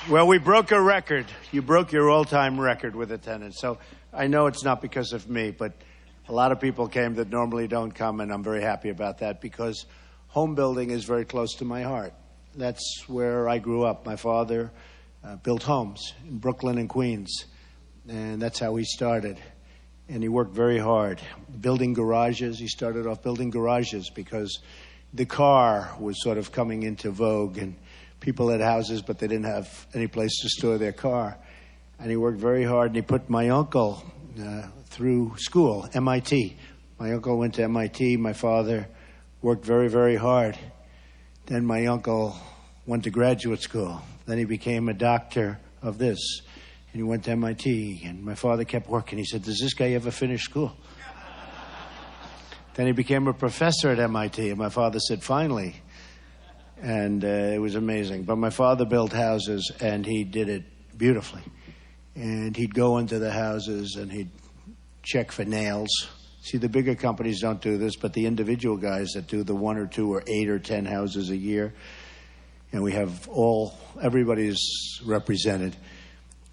Well, we broke a record. You broke your all-time record with attendance. So I know it's not because of me, but a lot of people came that normally don't come, and I'm very happy about that because home building is very close to my heart. That's where I grew up. My father built homes in Brooklyn and Queens, and that's how he started. And he worked very hard. Building garages, he started off building garages because the car was sort of coming into vogue, and people had houses, but they didn't have any place to store their car. And he worked very hard, and he put my uncle through school, MIT. My uncle went to MIT. My father worked very, very hard. Then my uncle went to graduate school. Then he became a doctor of this, and he went to MIT. And my father kept working. He said, does this guy ever finish school? Then he became a professor at MIT, and my father said, finally. And it was amazing. But my father built houses, and he did it beautifully. And he'd go into the houses, and he'd check for nails. See, the bigger companies don't do this, but the individual guys that do the 1 or 2 or 8 or 10 houses a year, and we have everybody's represented.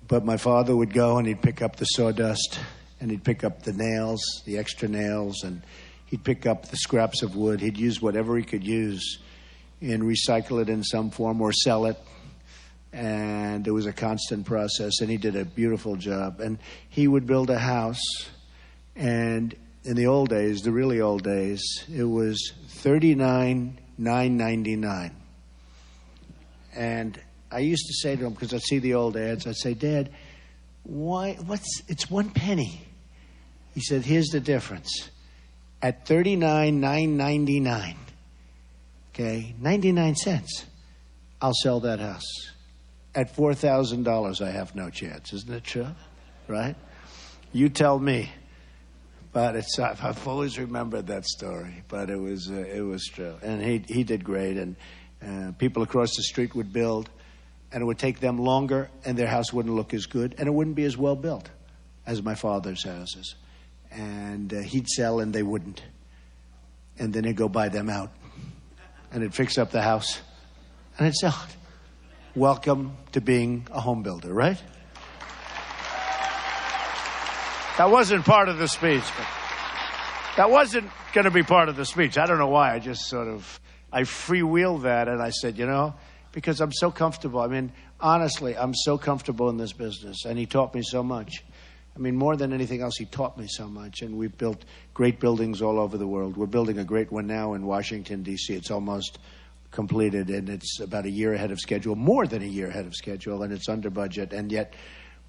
But my father would go, and he'd pick up the sawdust, and he'd pick up the nails, the extra nails, and he'd pick up the scraps of wood. He'd use whatever he could use and recycle it in some form or sell it. And it was a constant process, and he did a beautiful job. And he would build a house, and in the old days, the really old days, it was $39,999. And I used to say to him, because I'd see the old ads, I'd say, Dad, it's 1 penny. He said, here's the difference. At $39,999, okay, 99 cents, I'll sell that house. At $4,000, I have no chance. Isn't it true? Right? You tell me. But I've always remembered that story. But it was true. And he did great. And people across the street would build, and it would take them longer, and their house wouldn't look as good, and it wouldn't be as well built as my father's houses. And he'd sell, and they wouldn't. And then he'd go buy them out. And he'd fix up the house, and he'd sell it. Welcome to being a home builder, right? That wasn't part of the speech. But that wasn't going to be part of the speech. I don't know why. I just I freewheeled that, and I said, because I'm so comfortable. I mean, honestly, I'm so comfortable in this business, and he taught me so much. I mean, more than anything else, he taught me so much, and we've built great buildings all over the world. We're building a great one now in Washington, D.C. It's almost completed, and it's about a year ahead of schedule, more than a year ahead of schedule, and it's under budget, and yet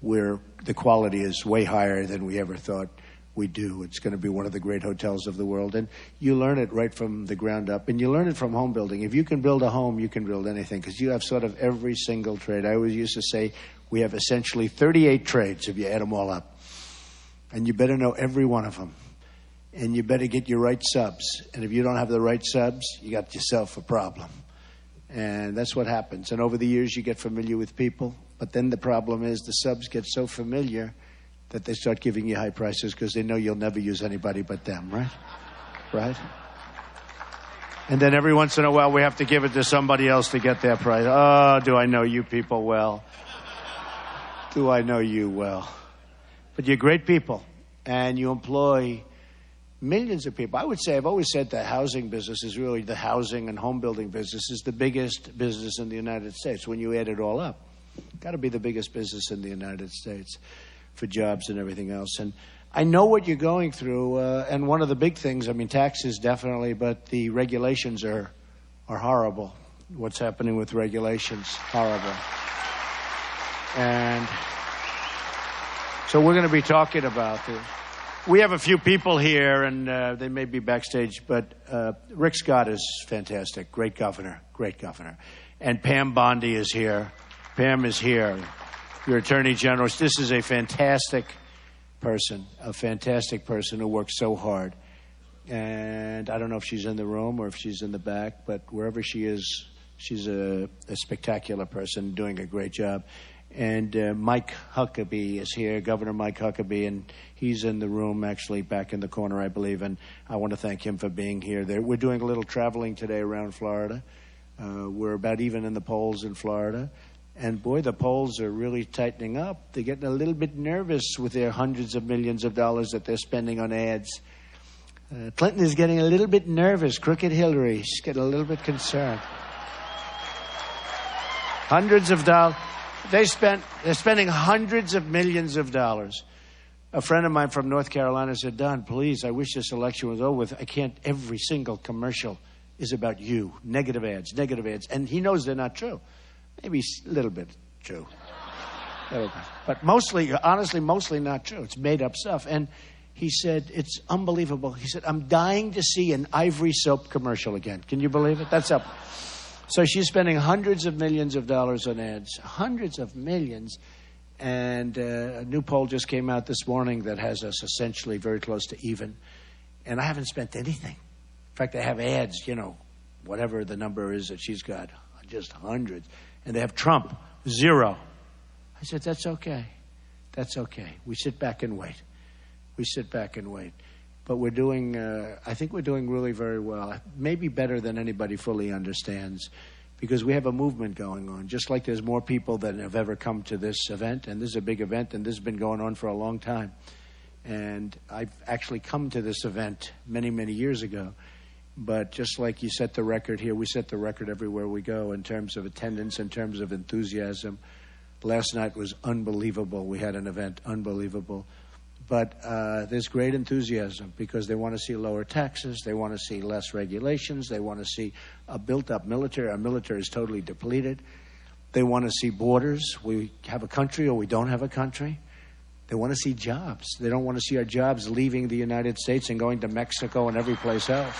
the quality is way higher than we ever thought we'd do. It's going to be one of the great hotels of the world, and you learn it right from the ground up, and you learn it from home building. If you can build a home, you can build anything, because you have sort of every single trade. I always used to say we have essentially 38 trades if you add them all up, and you better know every one of them. And you better get your right subs. And if you don't have the right subs, you got yourself a problem. And that's what happens. And over the years, you get familiar with people. But then the problem is the subs get so familiar that they start giving you high prices because they know you'll never use anybody but them, right? Right? And then every once in a while, we have to give it to somebody else to get their price. Oh, do I know you people well? Do I know you well? But you're great people, and you employ millions of people. I would say, I've always said the housing business is really, the housing and home building business is the biggest business in the United States. When you add it all up, got to be the biggest business in the United States for jobs and everything else. And I know what you're going through, and one of the big things, I mean, taxes definitely, but the regulations are horrible. What's happening with regulations, horrible. And so we're going to be talking about this. We have a few people here, and they may be backstage, but Rick Scott is fantastic. Great governor, great governor. And Pam Bondi is here. Pam is here, your Attorney General. This is a fantastic person who works so hard. And I don't know if she's in the room or if she's in the back, but wherever she is, she's a spectacular person doing a great job. And Mike Huckabee is here, Governor Mike Huckabee, and he's in the room, actually, back in the corner, I believe, and I want to thank him for being here. We're doing a little traveling today around Florida. We're about even in the polls in Florida, And boy, the polls are really tightening up. They're getting a little bit nervous with their hundreds of millions of dollars that they're spending on ads. Clinton is getting a little bit nervous. Crooked Hillary, she's getting a little bit concerned. Hundreds of dollars. They're spending hundreds of millions of dollars. A friend of mine from North Carolina said, Don, please, I wish this election was over with. I can't, every single commercial is about you. Negative ads, negative ads. And he knows they're not true. Maybe a little bit true. But mostly, honestly, mostly not true. It's made up stuff. And he said, it's unbelievable. He said, I'm dying to see an Ivory soap commercial again. Can you believe it? That's up. So she's spending hundreds of millions of dollars on ads. Hundreds of millions. And a new poll just came out this morning that has us essentially very close to even. And I haven't spent anything. In fact, I have ads, whatever the number is that she's got, just hundreds. And they have Trump, 0. I said, that's okay. That's okay. We sit back and wait. We sit back and wait. But we're doing, I think we're doing really very well. Maybe better than anybody fully understands. Because we have a movement going on. Just like there's more people than have ever come to this event. And this is a big event, and this has been going on for a long time. And I've actually come to this event many, many years ago. But just like you set the record here, we set the record everywhere we go in terms of attendance, in terms of enthusiasm. Last night was unbelievable. We had an event, unbelievable. But there's great enthusiasm because they want to see lower taxes. They want to see less regulations. They want to see a built-up military. Our military is totally depleted. They want to see borders. We have a country or we don't have a country. They want to see jobs. They don't want to see our jobs leaving the United States and going to Mexico and every place else.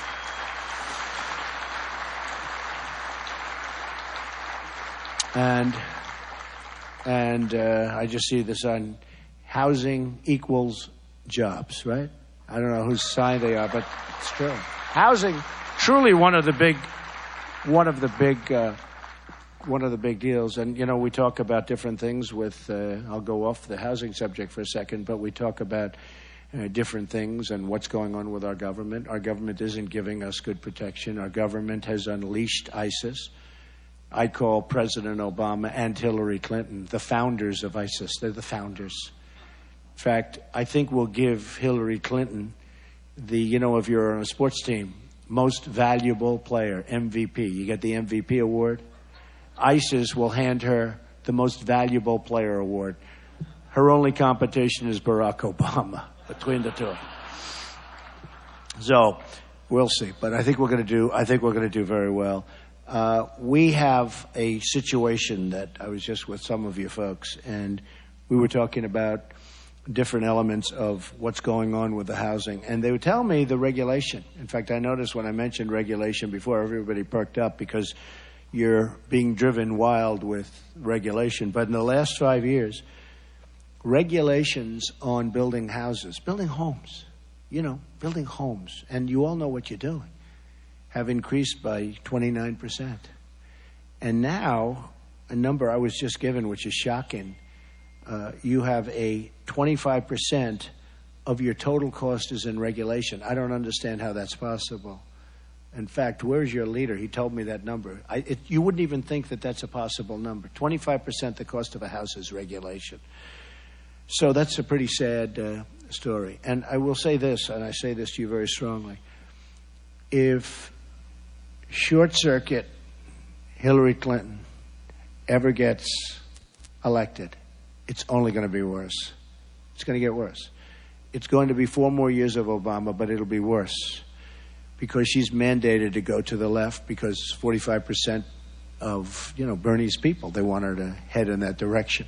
And I just see this on housing equals jobs, right? I don't know whose side they are, but it's true. Housing, truly one of the big deals. And we talk about different things with. I'll go off the housing subject for a second, but we talk about different things and what's going on with our government. Our government isn't giving us good protection. Our government has unleashed ISIS. I call President Obama and Hillary Clinton the founders of ISIS. They're the founders. In fact, I think we'll give Hillary Clinton the, if you're on a sports team, most valuable player, MVP. You get the MVP award. ISIS will hand her the most valuable player award. Her only competition is Barack Obama between the two. So we'll see. But I think we're going to do very well. We have a situation that I was just with some of you folks, and we were talking about different elements of what's going on with the housing. And they would tell me the regulation. In fact, I noticed when I mentioned regulation before, everybody perked up because you're being driven wild with regulation. But in the last 5 years, regulations on building houses, building homes, building homes, and you all know what you're doing, have increased by 29%. And now, a number I was just given, which is shocking, you have a 25% of your total cost is in regulation. I don't understand how that's possible. In fact, where's your leader? He told me that number. You wouldn't even think that that's a possible number. 25% the cost of a house is regulation. So that's a pretty sad story. And I will say this, and I say this to you very strongly. If short circuit Hillary Clinton ever gets elected, it's only going to be worse. It's going to get worse. It's going to be 4 more years of Obama, but it'll be worse because she's mandated to go to the left because 45% of, Bernie's people, they want her to head in that direction.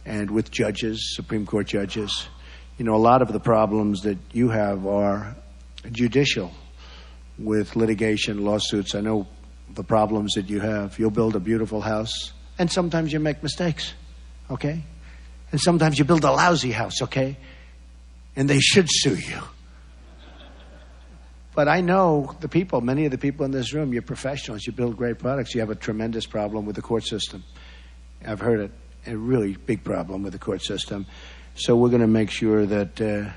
And with judges, Supreme Court judges, a lot of the problems that you have are judicial with litigation, lawsuits. I know the problems that you have. You'll build a beautiful house, and sometimes you make mistakes, okay? And sometimes you build a lousy house, okay? And they should sue you. But I know the people, many of the people in this room, you're professionals, you build great products. You have a tremendous problem with the court system. I've heard it, a really big problem with the court system. So we're going to make sure that,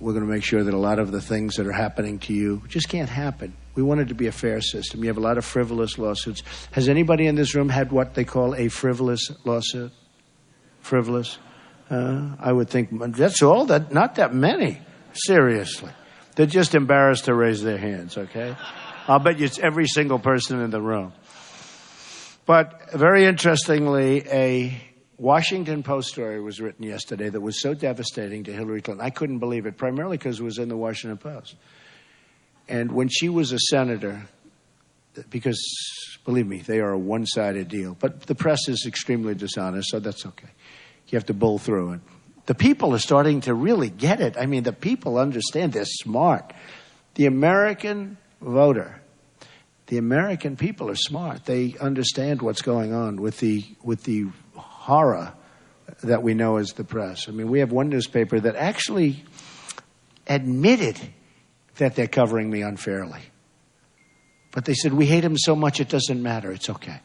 We're going to make sure that a lot of the things that are happening to you just can't happen. We want it to be a fair system. You have a lot of frivolous lawsuits. Has anybody in this room had what they call a frivolous lawsuit? Frivolous? I would think that's all. Not that many. Seriously. They're just embarrassed to raise their hands, okay? I'll bet you it's every single person in the room. But very interestingly, a Washington Post story was written yesterday that was so devastating to Hillary Clinton. I couldn't believe it, primarily because it was in the Washington Post. And when she was a senator, because, believe me, they are a one-sided deal. But the press is extremely dishonest, so that's okay. You have to bull through it. The people are starting to really get it. I mean, the people understand. They're smart. The American voter, the American people are smart. They understand what's going on with the horror that we know as the press. I mean, we have one newspaper that actually admitted that they're covering me unfairly. But they said, we hate him so much it doesn't matter. It's okay.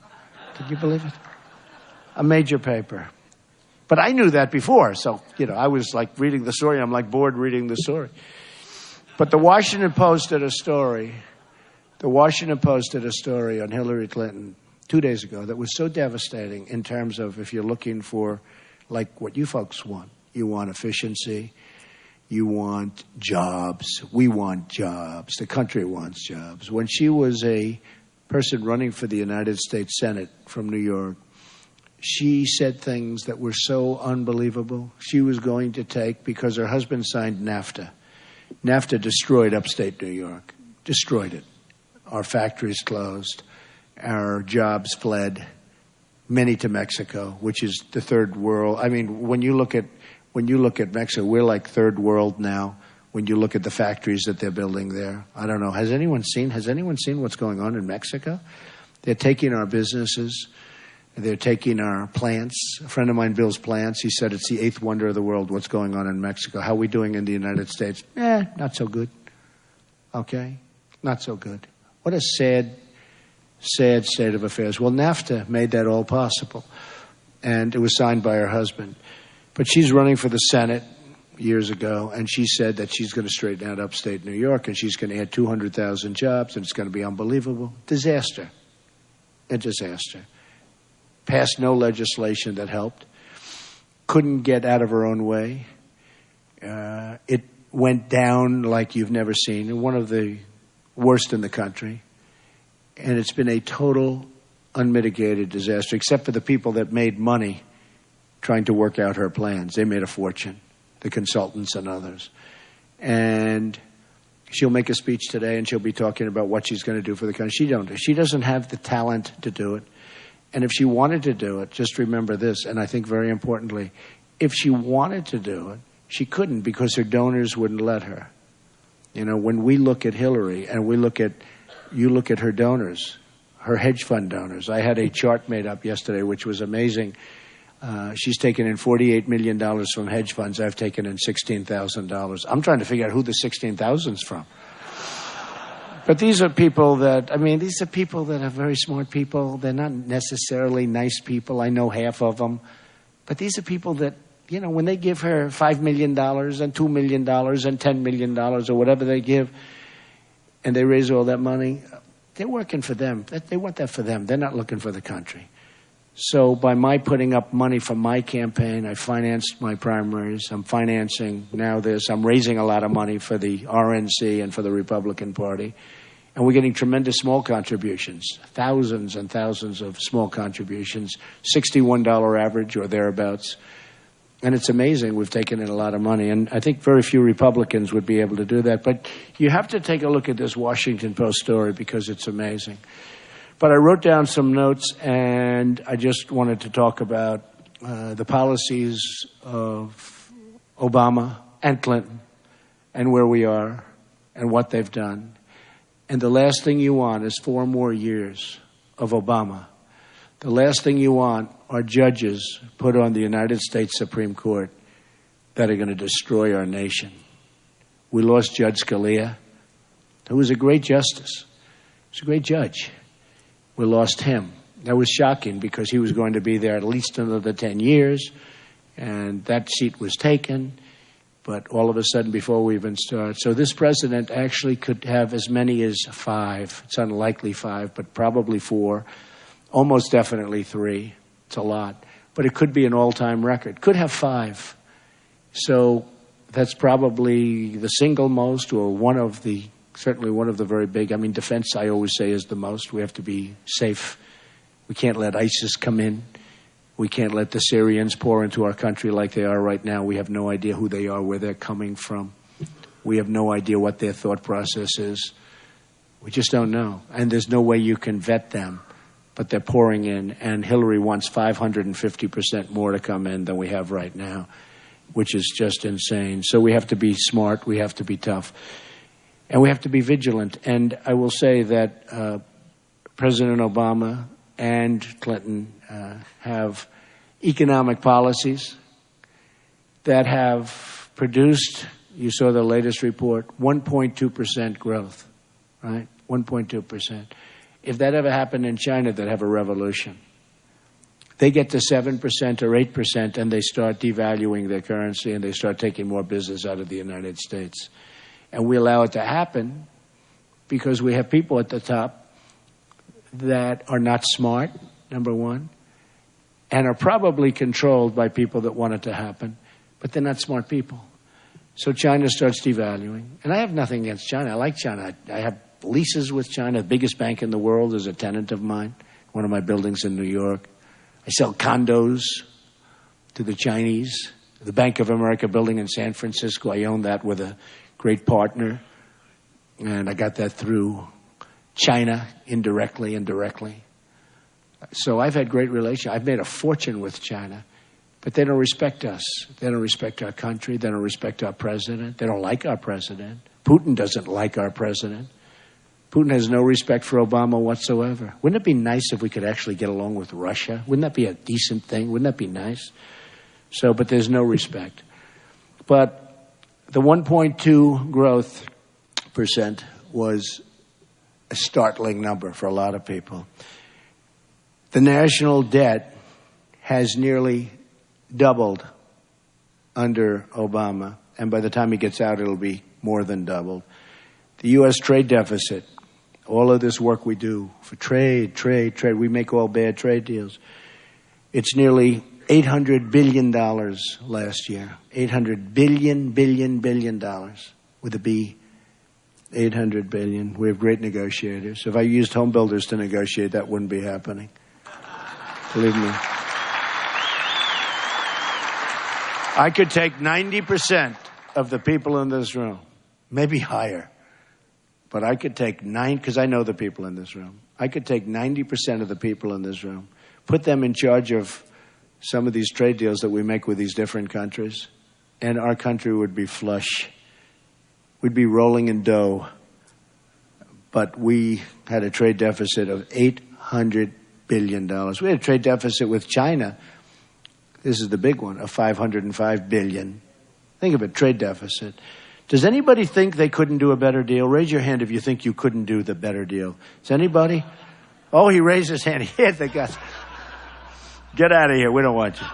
Can you believe it? A major paper. But I knew that before, so, I was like reading the story. I'm like bored reading the story. But the Washington Post did a story. The Washington Post did a story on Hillary Clinton 2 days ago that was so devastating in terms of if you're looking for, like, what you folks want. You want efficiency. You want jobs. We want jobs. The country wants jobs. When she was a person running for the United States Senate from New York, she said things that were so unbelievable. She was going to take, because her husband signed NAFTA. NAFTA destroyed upstate New York. Destroyed it. Our factories closed. Our jobs fled. Many to Mexico, which is the third world. I mean, when you look at Mexico, we're like third world now. When you look at the factories that they're building there, I don't know. Has anyone seen what's going on in Mexico? They're taking our businesses. They're taking our plants. A friend of mine builds plants. He said it's the eighth wonder of the world, what's going on in Mexico. How are we doing in the United States? Not so good. Okay? Not so good. What a sad state of affairs. Well, NAFTA made that all possible. And it was signed by her husband. But she's running for the Senate years ago, and she said that she's going to straighten out upstate New York, and she's going to add 200,000 jobs, and it's going to be unbelievable. Disaster. A disaster. Passed no legislation that helped. Couldn't get out of her own way. It went down like you've never seen. One of the worst in the country. And it's been a total unmitigated disaster, except for the people that made money trying to work out her plans. They made a fortune, the consultants and others. And she'll make a speech today, and she'll be talking about what she's going to do for the country. She doesn't have the talent to do it. And if she wanted to do it, just remember this, and I think very importantly, if she wanted to do it, she couldn't because her donors wouldn't let her. When we look at Hillary and you look at her donors, her hedge fund donors. I had a chart made up yesterday, which was amazing. She's taken in $48 million from hedge funds. I've taken in $16,000. I'm trying to figure out who the $16,000's from. But these are people that are very smart people. They're not necessarily nice people. I know half of them. But these are people that, when they give her $5 million and $2 million and $10 million or whatever they give, and they raise all that money, they're working for them. They want that for them. They're not looking for the country. So by my putting up money from my campaign, I financed my primaries. I'm financing now this. I'm raising a lot of money for the RNC and for the Republican Party. And we're getting tremendous small contributions, thousands and thousands of small contributions, $61 average or thereabouts. And it's amazing. We've taken in a lot of money. And I think very few Republicans would be able to do that. But you have to take a look at this Washington Post story because it's amazing. But I wrote down some notes, and I just wanted to talk about the policies of Obama and Clinton and where we are and what they've done. And the last thing you want is 4 more years of Obama. The last thing you want are judges put on the United States Supreme Court that are going to destroy our nation. We lost Judge Scalia, who was a great justice. He was a great judge. We lost him. That was shocking because he was going to be there at least another 10 years, and that seat was taken. But all of a sudden, before we even start. So this president actually could have as many as 5. It's unlikely 5, but probably 4. Almost definitely 3. It's a lot. But it could be an all-time record. Could have 5. So that's probably the single most, or certainly one of the very big. I mean, defense, I always say, is the most. We have to be safe. We can't let ISIS come in. We can't let the Syrians pour into our country like they are right now. We have no idea who they are, where they're coming from. We have no idea what their thought process is. We just don't know. And there's no way you can vet them. But they're pouring in. And Hillary wants 550% more to come in than we have right now, which is just insane. So we have to be smart. We have to be tough. And we have to be vigilant. And I will say that President Obama and Clinton have economic policies that have produced, you saw the latest report, 1.2% growth, right? 1.2%. If that ever happened in China, they'd have a revolution. They get to 7% or 8% and they start devaluing their currency and they start taking more business out of the United States. And we allow it to happen because we have people at the top that are not smart, number one, and are probably controlled by people that want it to happen, but they're not smart people. So China starts devaluing. And I have nothing against China. I like China. I have leases with China. The biggest bank in the world is a tenant of mine, one of my buildings in New York. I sell condos to the Chinese. The Bank of America building in San Francisco, I own that with a great partner. And I got that through China, indirectly. So I've had great relations. I've made a fortune with China, but they don't respect us. They don't respect our country. They don't respect our president. They don't like our president. Putin doesn't like our president. Putin has no respect for Obama whatsoever. Wouldn't it be nice if we could actually get along with Russia? Wouldn't that be a decent thing? Wouldn't that be nice? So, but there's no respect. But the 1.2 growth percent was a startling number for a lot of people. The national debt has nearly doubled under Obama, and by the time he gets out, it'll be more than doubled. The U.S. trade deficit, all of this work we do for trade, we make all bad trade deals. It's nearly $800 billion last year. $800 billion with a B. 800 billion. We have great negotiators. If I used home builders to negotiate, that wouldn't be happening. Believe me. I could take 90% of the people in this room, maybe higher, but I could take because I know the people in this room. I could take 90% of the people in this room, put them in charge of some of these trade deals that we make with these different countries, and our country would be flush. We'd be rolling in dough. But we had a trade deficit of $800 billion. We had a trade deficit with China. This is the big one, of $505 billion. Think of it, trade deficit. Does anybody think they couldn't do a better deal? Raise your hand if you think you couldn't do the better deal. Does anybody? Oh, he raised his hand. He had the guts. Get out of here. We don't want you.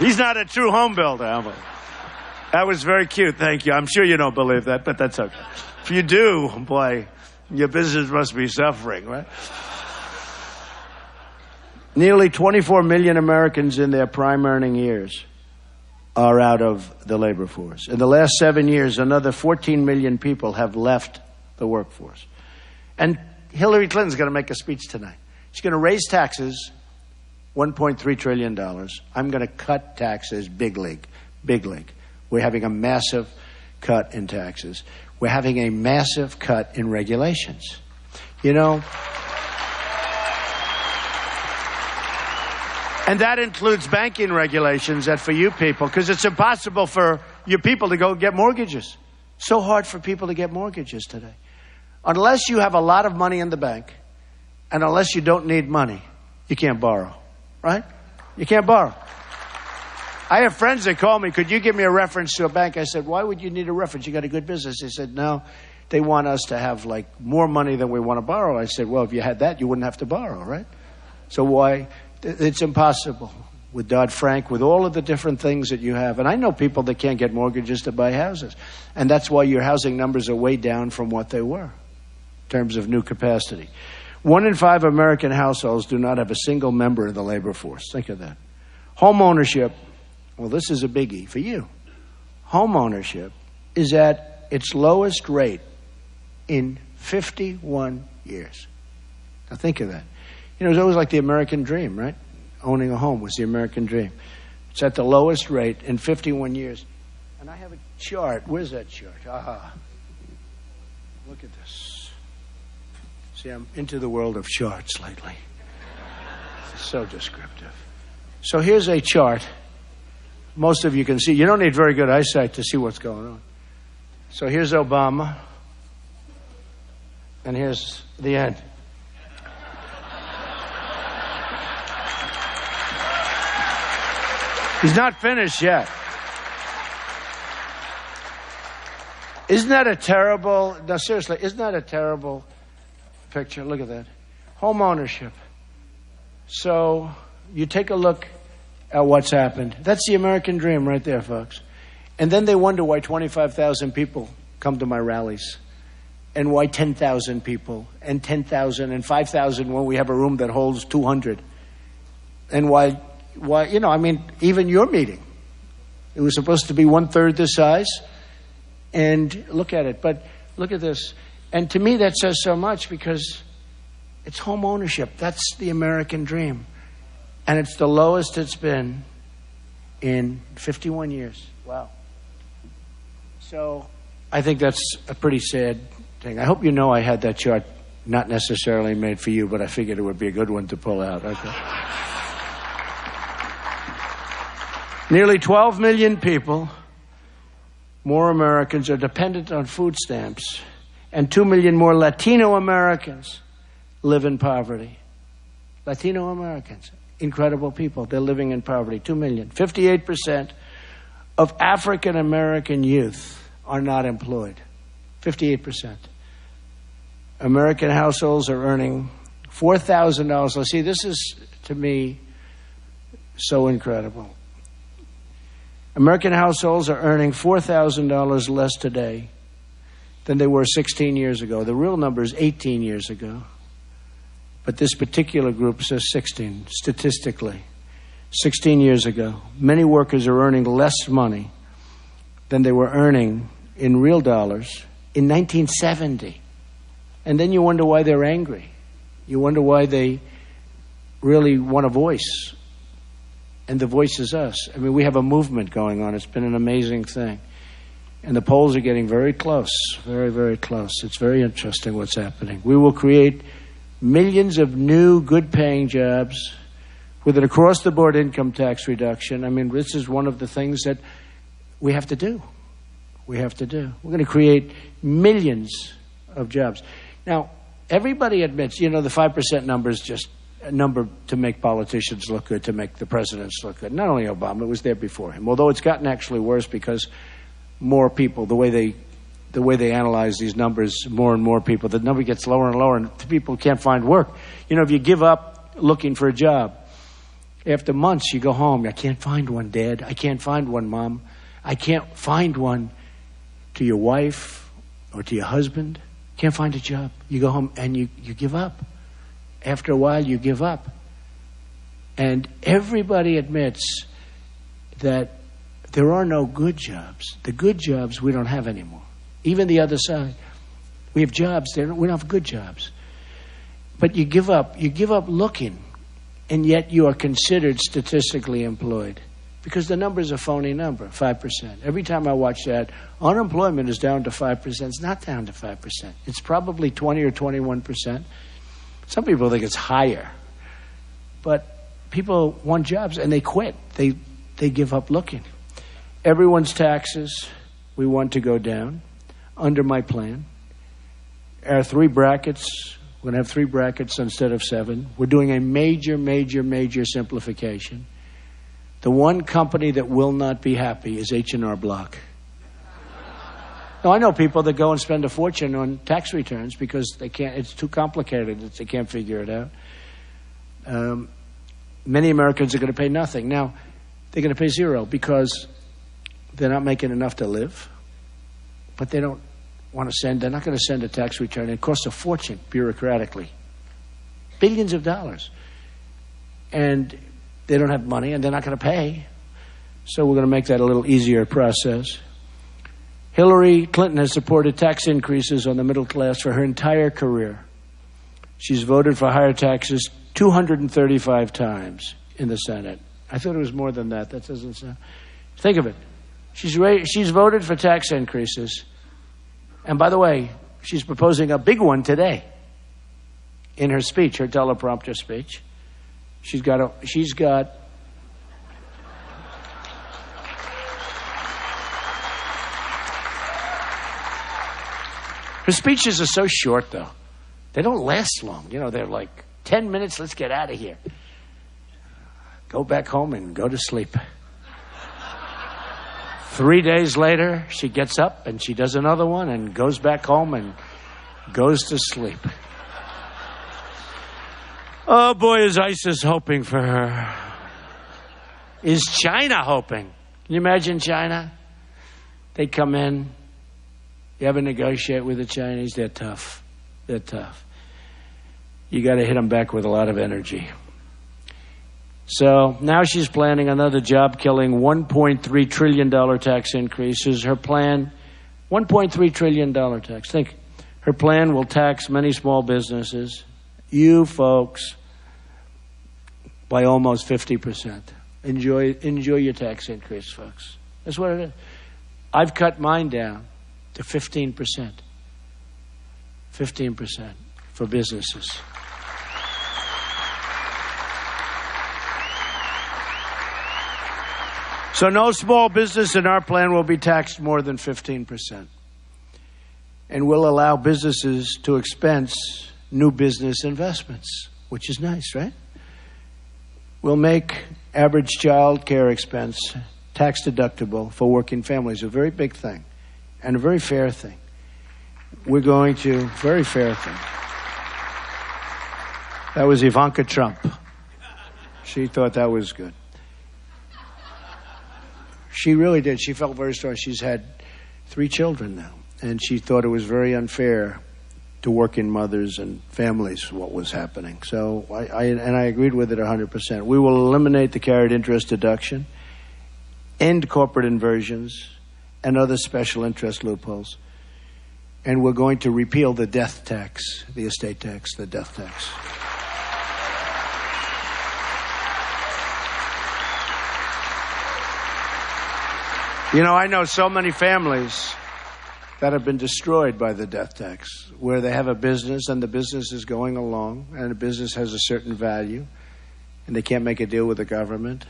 He's not a true home builder, Albert. That was very cute, thank you. I'm sure you don't believe that, but that's okay. If you do, boy, your business must be suffering, right? Nearly 24 million Americans in their prime earning years are out of the labor force. In the last 7 years, another 14 million people have left the workforce. And Hillary Clinton's going to make a speech tonight. She's going to raise taxes, $1.3 trillion. I'm going to cut taxes, big league. We're having a massive cut in taxes. We're having a massive cut in regulations. You know, and that includes banking regulations that for you people, because it's impossible for you people to go get mortgages. So hard for people to get mortgages today. Unless you have a lot of money in the bank, and unless you don't need money, you can't borrow, right? You can't borrow. I have friends that call me, could you give me a reference to a bank? I said, why would you need a reference? You got a good business. They said, no, they want us to have like more money than we want to borrow. I said, well, if you had that, you wouldn't have to borrow, right? So why? It's impossible. with Dodd-Frank, with all of the different things that you have. And I know people that can't get mortgages to buy houses. And that's why your housing numbers are way down from what they were in terms of new capacity. 1 in 5 American households do not have a single member in the labor force. Think of that. Home ownership, well, this is a biggie for you. Home ownership is at its lowest rate in 51 years. Now think of that. You know, it was always like the American dream, right? Owning a home was the American dream. It's at the lowest rate in 51 years. And I have a chart. Where's that chart? Aha. Look at this. See, I'm into the world of charts lately. It's so descriptive. So here's a chart. Most of you can see. You don't need very good eyesight to see what's going on. So here's Obama. And here's the end. He's not finished yet. Isn't that a terrible, no, seriously, isn't that a terrible picture? Look at that. Home ownership. So you take a look at what's happened. That's the American dream right there, folks. And then they wonder why 25,000 people come to my rallies, and why 10,000 people, and 10,000, and 5,000 when we have a room that holds 200. And why, you know, I mean, even your meeting, it was supposed to be 1/3 the size. And look at it. But look at this. And to me, that says so much, because it's home ownership. That's the American dream. And it's the lowest it's been in 51 years. Wow. So I think that's a pretty sad thing. I hope you know I had that chart not necessarily made for you, but I figured it would be a good one to pull out. Okay. Nearly 12 million people, more Americans, are dependent on food stamps, and 2 million more Latino Americans live in poverty. Latino Americans, incredible people. They're living in poverty, 2 million. 58% of African American youth are not employed. 58%. American households are earning $4,000. Let's see, this is, to me, so incredible. American households are earning $4,000 less today than they were 16 years ago. The real number is 18 years ago. But this particular group says 16, statistically. 16 years ago. Many workers are earning less money than they were earning in real dollars in 1970. And then you wonder why they're angry. You wonder why they really want a voice. And the voice is us. I mean, we have a movement going on. It's been an amazing thing. And the polls are getting very close, very, very close. It's very interesting what's happening. We will create millions of new, good-paying jobs with an across-the-board income tax reduction. I mean, this is one of the things that we have to do. We have to do. We're going to create millions of jobs. Now, everybody admits, you know, the 5% number is just a number to make politicians look good, to make the presidents look good. Not only Obama, it was there before him. Although it's gotten actually worse because more people, the way they analyze these numbers, more and more people, the number gets lower and lower, and people can't find work. You know, if you give up looking for a job, after months you go home, I can't find one, Dad. I can't find one, Mom. I can't find one to your wife or to your husband. Can't find a job. You go home and you give up. After a while, you give up. And everybody admits that there are no good jobs. The good jobs we don't have anymore. Even the other side. We have jobs, we don't have good jobs. But you give up. You give up looking, and yet you are considered statistically employed. Because the number is a phony number, 5%. Every time I watch that, unemployment is down to 5%. It's not down to 5%. It's probably 20 or 21%. Some people think it's higher. But people want jobs, and they quit. They give up looking. Everyone's taxes, we want to go down under my plan. Our 3 brackets, we're going to have 3 brackets instead of 7. We're doing a major, major, major simplification. The one company that will not be happy is H&R Block. Now, I know people that go and spend a fortune on tax returns because they can't, it's too complicated. They can't figure it out. many Americans are going to pay nothing. Now, they're going to pay zero because they're not making enough to live, but they don't want to they're not going to send a tax return. It costs a fortune bureaucratically, billions of dollars. And they don't have money and they're not going to pay. So we're going to make that a little easier process. Hillary Clinton has supported tax increases on the middle class for her entire career. She's voted for higher taxes 235 times in the Senate. I thought it was more than that. That doesn't sound... Think of it. She's voted for tax increases. And by the way, she's proposing a big one today in her speech, her teleprompter speech. She's got her speeches are so short, though. They don't last long. You know, they're like 10 minutes, let's get out of here. Go back home and go to sleep. 3 days later, she gets up and she does another one and goes back home and goes to sleep. Oh, boy, is ISIS hoping for her. Is China hoping? Can you imagine China? They come in. You ever negotiate with the Chinese? They're tough. They're tough. You got to hit them back with a lot of energy. So now she's planning another job-killing $1.3 trillion tax increases. Her plan, $1.3 trillion tax. Think, her plan will tax many small businesses, you folks, by almost 50%. Enjoy your tax increase, folks. That's what it is. I've cut mine down to 15%. 15% for businesses. So no small business in our plan will be taxed more than 15%. And we'll allow businesses to expense new business investments, which is nice, right? We'll make average child care expense tax deductible for working families, a very big thing and a very fair thing. We're going to, very fair thing. That was Ivanka Trump. She thought that was good. She really did. She felt very strong. She's had 3 children now, and she thought it was very unfair to working mothers and families what was happening. So I agreed with it 100%. We will eliminate the carried interest deduction, end corporate inversions, and other special interest loopholes. And we're going to repeal the death tax, the estate tax, the death tax. You know, I know so many families that have been destroyed by the death tax, where they have a business and the business is going along and the business has a certain value and they can't make a deal with the government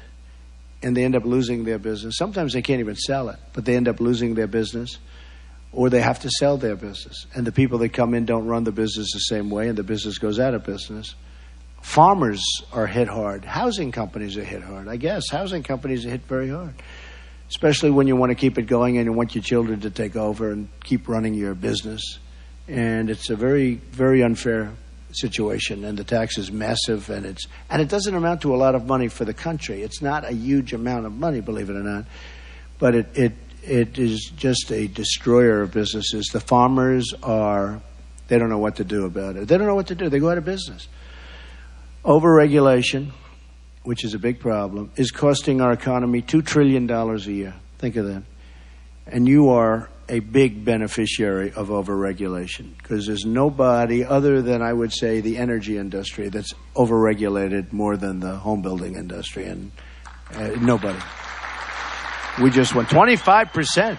and they end up losing their business. Sometimes they can't even sell it, but they end up losing their business or they have to sell their business. And the people that come in don't run the business the same way and the business goes out of business. Farmers are hit hard. Housing companies are hit hard. I guess housing companies are hit very hard. Especially when you want to keep it going and you want your children to take over and keep running your business. And it's a very, very unfair situation. And the tax is massive, and it doesn't amount to a lot of money for the country. It's not a huge amount of money, believe it or not. But it is just a destroyer of businesses. The farmers they don't know what to do about it. They don't know what to do. They go out of business. Overregulation, which is a big problem, is costing our economy $2 trillion a year. Think of that. And you are a big beneficiary of overregulation because there's nobody other than, I would say, the energy industry that's overregulated more than the home building industry. And nobody. We just went 25%.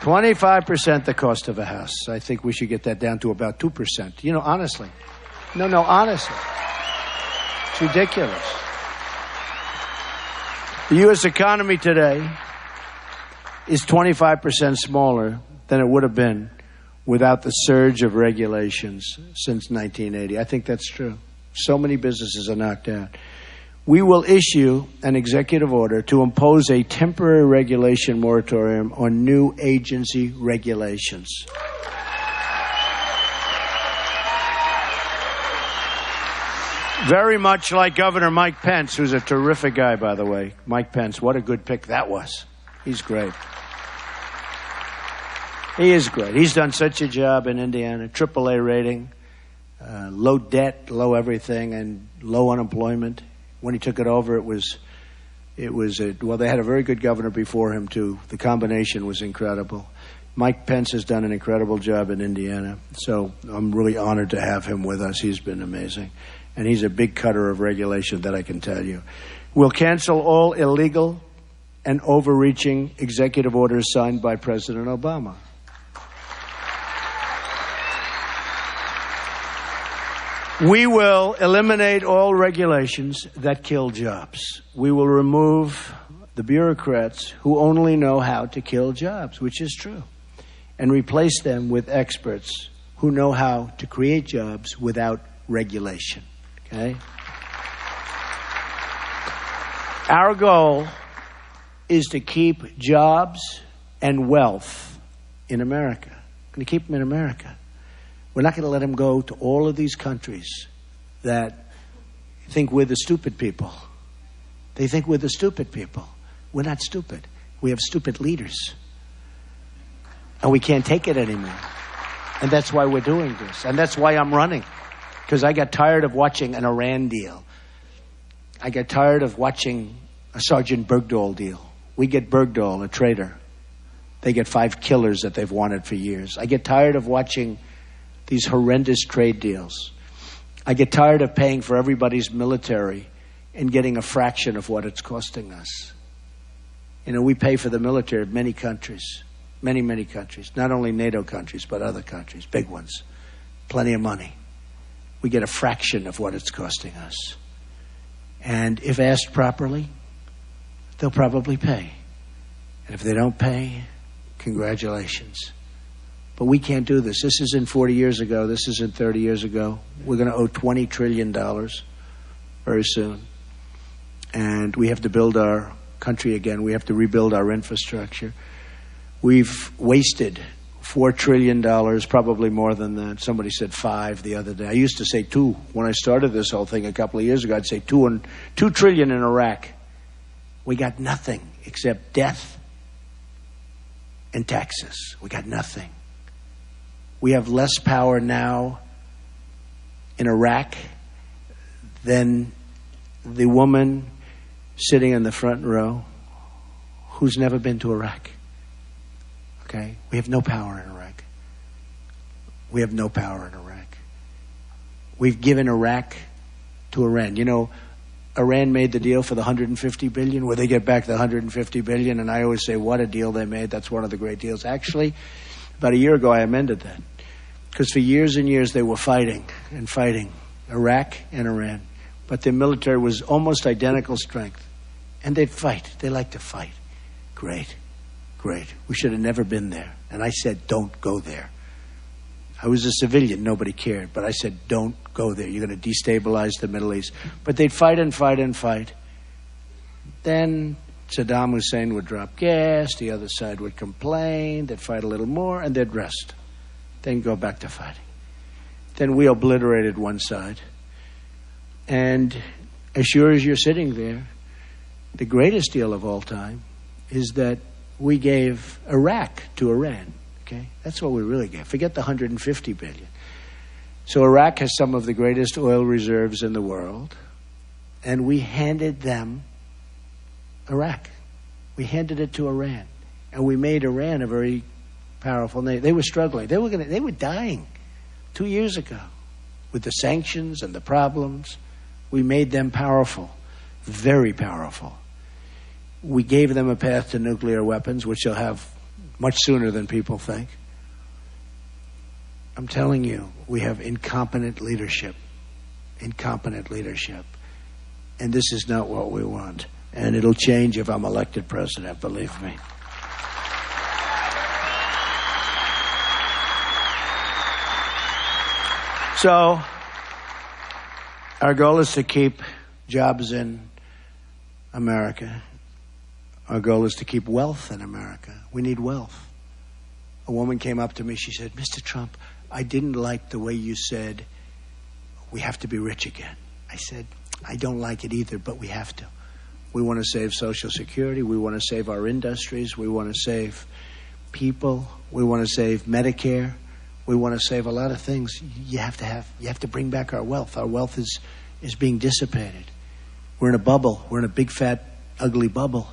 25% the cost of a house. I think we should get that down to about 2%. You know, honestly. No, honestly. It's ridiculous. The U.S. economy today is 25% smaller than it would have been without the surge of regulations since 1980. I think that's true. So many businesses are knocked out. We will issue an executive order to impose a temporary regulation moratorium on new agency regulations. Very much like Governor Mike Pence, who's a terrific guy, by the way. Mike Pence, what a good pick that was. He's great. He is great. He's done such a job in Indiana. AAA rating, low debt, low everything, and low unemployment. When he took it over, well, they had a very good governor before him, too. The combination was incredible. Mike Pence has done an incredible job in Indiana, so I'm really honored to have him with us. He's been amazing. And he's a big cutter of regulation, that I can tell you. We'll cancel all illegal and overreaching executive orders signed by President Obama. We will eliminate all regulations that kill jobs. We will remove the bureaucrats who only know how to kill jobs, which is true, and replace them with experts who know how to create jobs without regulation. Okay? Our goal is to keep jobs and wealth in America. We're going to keep them in America. We're not going to let them go to all of these countries that think we're the stupid people. They think we're the stupid people. We're not stupid. We have stupid leaders. And we can't take it anymore. And that's why we're doing this. And that's why I'm running. Because I got tired of watching an Iran deal. I got tired of watching a Sergeant Bergdahl deal. We get Bergdahl, a traitor. They get 5 killers that they've wanted for years. I get tired of watching these horrendous trade deals. I get tired of paying for everybody's military and getting a fraction of what it's costing us. You know, we pay for the military of many countries, many, many countries, not only NATO countries, but other countries, big ones, plenty of money. We get a fraction of what it's costing us. And if asked properly, they'll probably pay. And if they don't pay, congratulations. But we can't do this. This isn't 40 years ago. This isn't 30 years ago. We're going to owe $20 trillion very soon. And we have to build our country again. We have to rebuild our infrastructure. We've wasted $4 trillion, probably more than that. Somebody said 5 the other day. I used to say 2. When I started this whole thing a couple of years ago, I'd say 2 trillion in Iraq. We got nothing except death and taxes. We got nothing. We have less power now in Iraq than the woman sitting in the front row who's never been to Iraq. Okay? We have no power in Iraq. We have no power in Iraq. We've given Iraq to Iran. You know, Iran made the deal for the $150 billion, where they get back the $150 billion, and I always say, what a deal they made. That's one of the great deals. Actually, about a year ago, I amended that. Because for years and years, they were fighting and fighting, Iraq and Iran. But their military was almost identical strength. And they'd fight. They like to fight. Great. Great. We should have never been there. And I said, don't go there. I was a civilian. Nobody cared. But I said, don't go there. You're going to destabilize the Middle East. But they'd fight and fight and fight. Then Saddam Hussein would drop gas. The other side would complain. They'd fight a little more, and they'd rest. Then go back to fighting. Then we obliterated one side. And as sure as you're sitting there, the greatest deal of all time is that we gave Iraq to Iran. Okay? That's what we really gave. Forget the $150 billion. So Iraq has some of the greatest oil reserves in the world, and we handed them Iraq. We handed it to Iran, and we made Iran a very powerful nation. They were struggling. They were dying 2 years ago with the sanctions and the problems. We made them powerful, very powerful. We gave them a path to nuclear weapons, which they'll have much sooner than people think. I'm telling you, we have incompetent leadership. Incompetent leadership. And this is not what we want. And it'll change if I'm elected president, believe me. So, our goal is to keep jobs in America. Our goal is to keep wealth in America. We need wealth. A woman came up to me. She said, Mr. Trump, I didn't like the way you said we have to be rich again. I said, I don't like it either, but we have to. We want to save Social Security. We want to save our industries. We want to save people. We want to save Medicare. We want to save a lot of things. You have to bring back our wealth. Our wealth is being dissipated. We're in a bubble. We're in a big, fat, ugly bubble.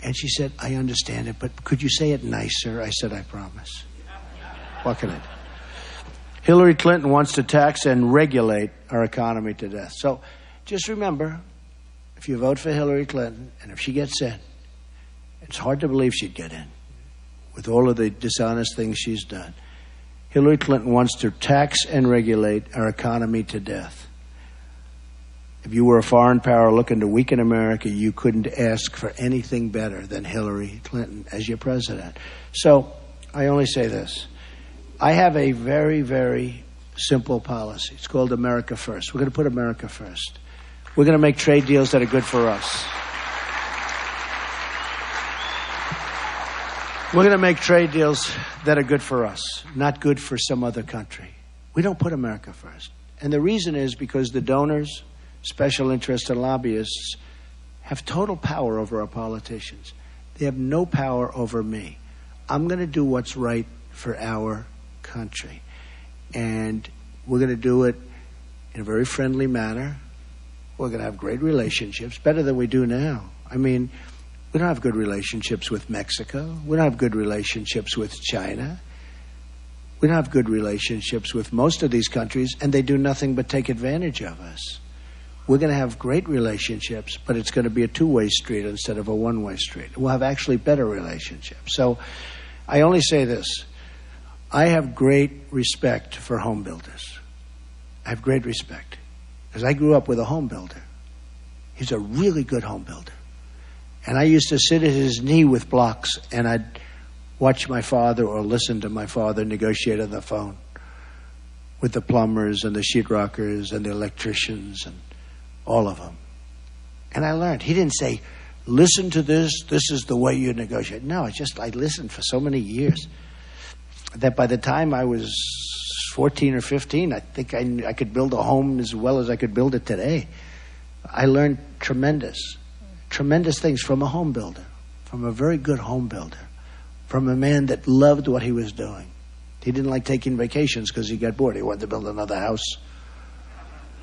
And she said, I understand it, but could you say it nicer? I said, I promise. What can I do? Hillary Clinton wants to tax and regulate our economy to death. So just remember, if you vote for Hillary Clinton, and if she gets in, it's hard to believe she'd get in with all of the dishonest things she's done. Hillary Clinton wants to tax and regulate our economy to death. If you were a foreign power looking to weaken America, you couldn't ask for anything better than Hillary Clinton as your president. So I only say this. I have a very, very simple policy. It's called America First. We're going to put America first. We're going to make trade deals that are good for us. We're going to make trade deals that are good for us, not good for some other country. We don't put America first. And the reason is because the donors, special interests, and lobbyists have total power over our politicians. They have no power over me. I'm going to do what's right for our country. And we're going to do it in a very friendly manner. We're going to have great relationships, better than we do now. I mean, we don't have good relationships with Mexico. We don't have good relationships with China. We don't have good relationships with most of these countries, and they do nothing but take advantage of us. We're going to have great relationships, but it's going to be a two-way street instead of a one-way street. We'll have actually better relationships. So I only say this. I have great respect for home builders. I have great respect because I grew up with a home builder. He's a really good home builder. And I used to sit at his knee with blocks, and I'd watch my father or listen to my father negotiate on the phone with the plumbers and the sheetrockers and the electricians and all of them. And I learned. He didn't say, listen to this, this is the way you negotiate. No, I listened for so many years that by the time I was 14 or 15, I think I could build a home as well as I could build it today. I learned tremendous things from a home builder, from a very good home builder, from a man that loved what he was doing. He didn't like taking vacations because he got bored. He wanted to build another house.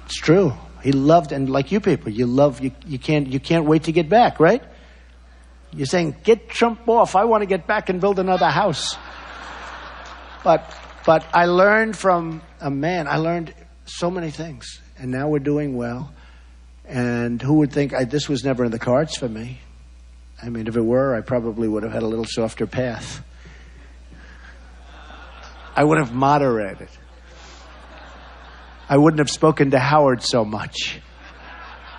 It's true. He loved, and like you people, you can't wait to get back, right? You're saying, get Trump off. I want to get back and build another house. But I learned from a man. I learned so many things, and now we're doing well. And who would think this was never in the cards for me? I mean, if it were, I probably would have had a little softer path. I would have moderated. I wouldn't have spoken to Howard so much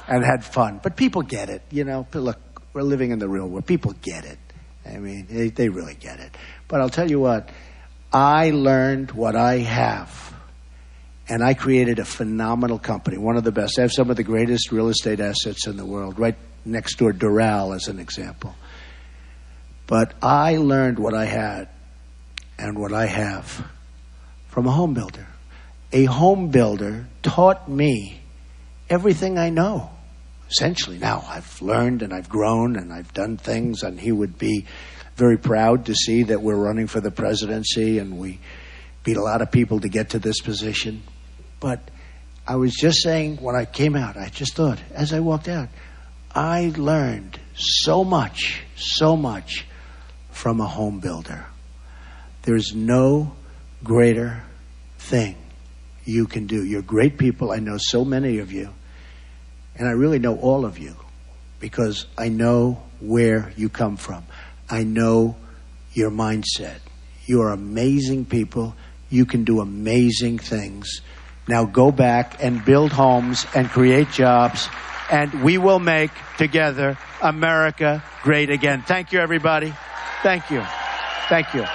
and had fun. But people get it, you know. Look, we're living in the real world. People get it. I mean, they really get it. But I'll tell you what, I learned what I have. And I created a phenomenal company, one of the best. I have some of the greatest real estate assets in the world, right next door, Doral as an example. But I learned what I had and what I have from a home builder. A home builder taught me everything I know, essentially. Now, I've learned and I've grown and I've done things, and he would be very proud to see that we're running for the presidency and we beat a lot of people to get to this position. But I was just saying, when I came out, I just thought, as I walked out, I learned so much from a home builder. There's no greater thing you can do. You're great people. I know so many of you. And I really know all of you because I know where you come from. I know your mindset. You are amazing people. You can do amazing things. Now go back and build homes and create jobs, and we will make together America great again. Thank you, everybody. Thank you. Thank you.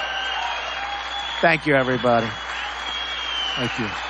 Thank you, everybody. Thank you.